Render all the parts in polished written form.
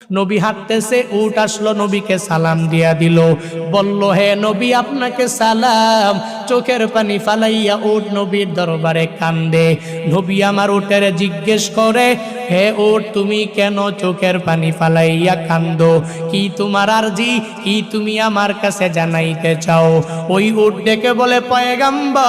নবী হাঁটতেছে, উট আসলো, নবীকে সালাম দিয়া দিল, বলল হে নবী আপনাকে সালাম। চোখের পানি ফালাইয়া উট নবীর দরবারে কান্দে। নবী আমার উটের জিজ্ঞেস করে, হে উট তুমি কেন চোখের পানি ফালাইয়া কান্দো? কি তোমার আরজি, কি তুমি আমার কাছে জানাইতে চাও? ওই উট ডেকে বলে, পয়গম্বর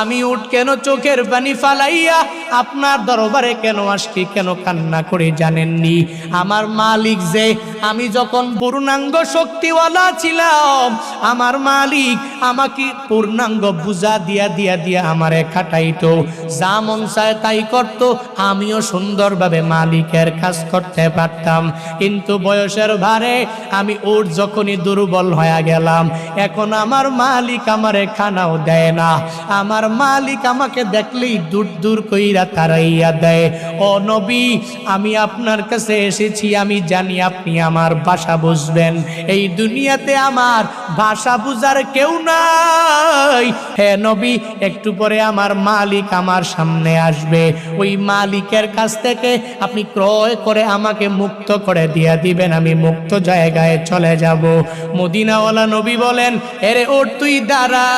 আমি উট কেন চোখের পানি ফালাইয়া আপনার দরবারে কেন আসছি, কেন কান্না করে জানেননি? আমার মালিক যে, আমি যখন পূর্ণাঙ্গ শক্তিওয়ালা ছিলাম, আমার মালিক আমাকে পূর্ণাঙ্গ বুঝা দিয়া দিয়া দিয়া আমারে খাটাইতো, যা মন চায় তাই করত, আমিও সুন্দরভাবে মালিকের কাজ করতে পারতাম। কিন্তু বয়সের ভারে আমি উট যখনই দুর্বল হয়ে গেলাম, এখন আমার মালিক আমারে খানাও দেয় না, আমার মালিক আমাকে দেখলেই দূর দূর কইরা তাড়াইয়া দেয়। ও নবী আমি আপনার কাছে এসেছি, আমি জানি আপনি আমার ভাষা বুঝবেন, এই দুনিয়াতে আমার ভাষা বুঝার কেউ নাই। হে নবী একটু পরে আমার মালিক আমার সামনে আসবে, ওই মালিকের কাছ থেকে আপনি ক্রয় করে আমাকে মুক্ত করে দিয়া দিবেন, আমি মুক্ত জায়গায় চলে যাব। মদিনাওয়ালা নবী বলেন, এরে ওঠ তুই দাঁড়া,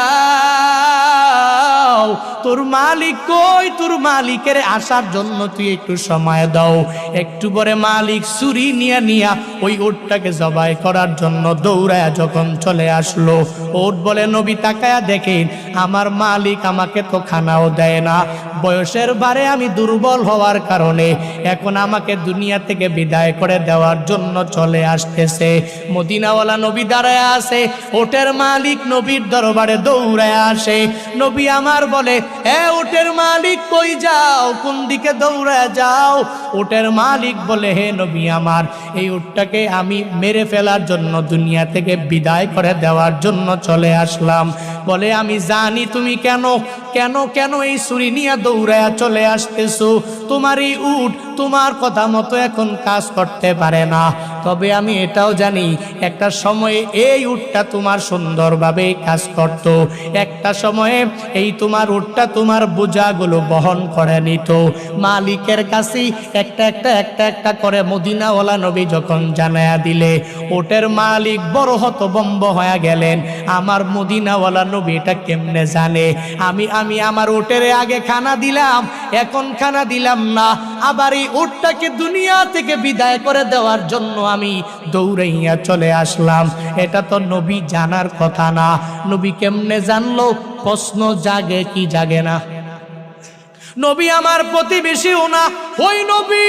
তোর মালিক কই? তোর মালিকের আসার জন্য তুই একটু সময় দাও। একটু পরে মালিক ছুরি নিয়া নিয়া ওই উটটাকে জবাই করার জন্য দৌড়ায় যখন চলে আসলো, উট বলে নবী তাকায়া দেখেন আমার মালিক আমাকে তো খানাও দেয় না, বয়সের ভারে আমি দুর্বল হওয়ার কারণে এখন আমাকে দুনিয়া থেকে বিদায় করে দেওয়ার জন্য চলে আসতেছে। মদিনাওয়ালা নবী দাঁড়ায় আসে, উটের মালিক নবীর দরবারে দৌড়ায় আসে। নবী আমার বলে, এ উটের মালিক কই যাও, কোন দিকে দৌড়ায় যাও? উটের মালিক বলে, হে নবী আমার, এই উটটাকে আমি মেরে ফেলার জন্য দুনিয়া থেকে বিদায় করে দেওয়ার জন্য চলে আসলাম। বলে আমি জানি তুমি কেন কেন কেন এই ছুরি নিয়ে দৌড়ায় চলে আসতেছো, তোমার এই উট তোমার কথা মতো এখন কাজ করতে পারে না, তবে আমি এটাও জানি একটা সময়ে এই উটটা তোমার সুন্দরভাবে কাজ করত, একটা সময়ে এই তোমার উটটা তোমার বোঝাগুলো বহন করে নিত। মালিকের কাছে একটা একটা একটা একটা করে মদিনাওয়ালা নবী যখন জানায়া দিলে, উটের মালিক বড় হতভম্ব হয়ে গেলেন, আমার মদিনাওয়ালা নবী এটা কেমনে জানে? আমি আমার উটের আগে খানা দিলাম, এখন খানা দিলাম না, আবার এই উটটাকে দুনিয়া থেকে বিদায় করে দেওয়ার জন্য আমি দৌড়াইয়া চলে আসলাম। এটা তো নবী জানার কথা না, নবী কেমনে জানলো? প্রশ্ন জাগে কি জাগে না? নবী আমার প্রতিবেশীও না, ওই নবী